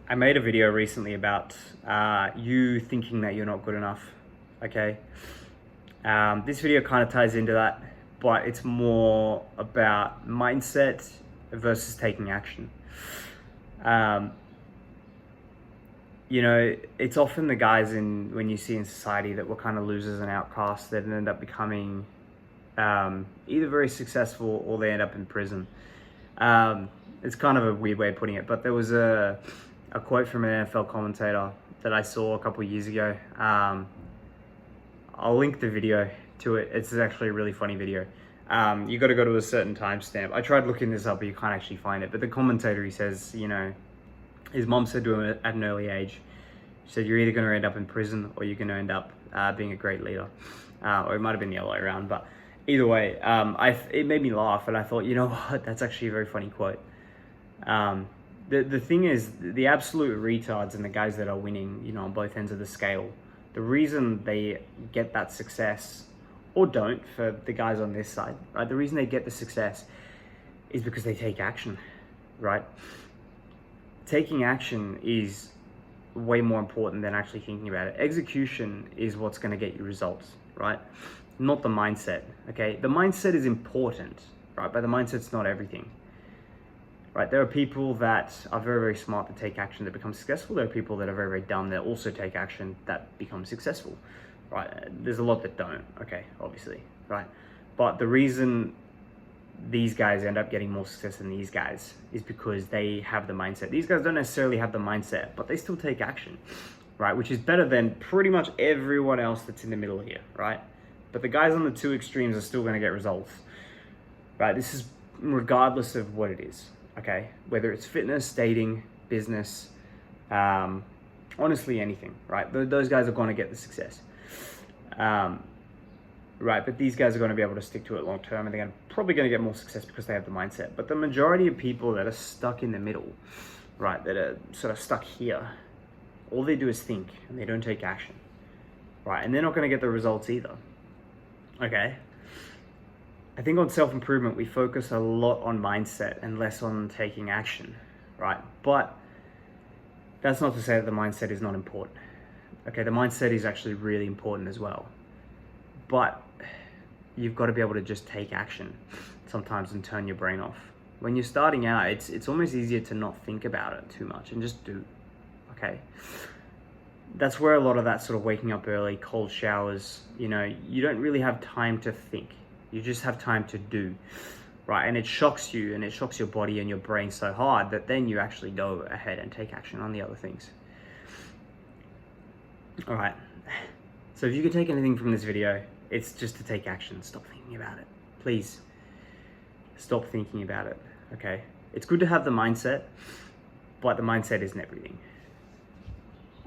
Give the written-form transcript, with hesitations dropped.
I made a video recently about you thinking that you're not good enough, okay? This video kind of ties into that, but it's more about mindset versus taking action. It's often the guys when you see in society that were kind of losers and outcasts that end up becoming either very successful or they end up in prison. It's kind of a weird way of putting it, but there was a quote from an NFL commentator that I saw a couple of years ago. I'll link the video to it. It's actually a really funny video. You got to go to a certain timestamp. I tried looking this up, but you can't actually find it. But the commentator, he says, his mom said to him at an early age, she said, you're either going to end up in prison or you're going to end up being a great leader. Or it might have been the other way around, but either way, it made me laugh, and I thought, you know what, that's actually a very funny quote. The thing is, the absolute retards and the guys that are winning, on both ends of the scale, the reason they get that success, or don't for the guys on this side, right? The reason they get the success is because they take action, right? Taking action is way more important than actually thinking about it. Execution is what's going to get you results, right? Not the mindset, okay? The mindset is important, right? But the mindset's not everything, right? There are people that are very, very smart that take action that become successful. There are people that are very, very dumb that also take action that become successful, right? There's a lot that don't, okay, obviously, right? But the reason these guys end up getting more success than these guys is because they have the mindset. These guys don't necessarily have the mindset, but they still take action, right? Which is better than pretty much everyone else that's in the middle here, right? But the guys on the two extremes are still going to get results, right? This is regardless of what it is, okay? Whether it's fitness, dating, business, honestly, anything, right? Those guys are going to get the success, right? But these guys are going to be able to stick to it long term, and they're probably going to get more success because they have the mindset. But the majority of people that are stuck in the middle, right, that are sort of stuck here, all they do is think and they don't take action, right? And they're not going to get the results either. Okay, I think on self-improvement, we focus a lot on mindset and less on taking action, right? But that's not to say that the mindset is not important. Okay, the mindset is actually really important as well. But you've got to be able to just take action sometimes and turn your brain off. When you're starting out, it's almost easier to not think about it too much and just do, okay? That's where a lot of that sort of waking up early, cold showers, you don't really have time to think. You just have time to do, right? And it shocks you and it shocks your body and your brain so hard that then you actually go ahead and take action on the other things. All right. So if you can take anything from this video, it's just to take action. Stop thinking about it. Please stop thinking about it, okay? It's good to have the mindset, but the mindset isn't everything.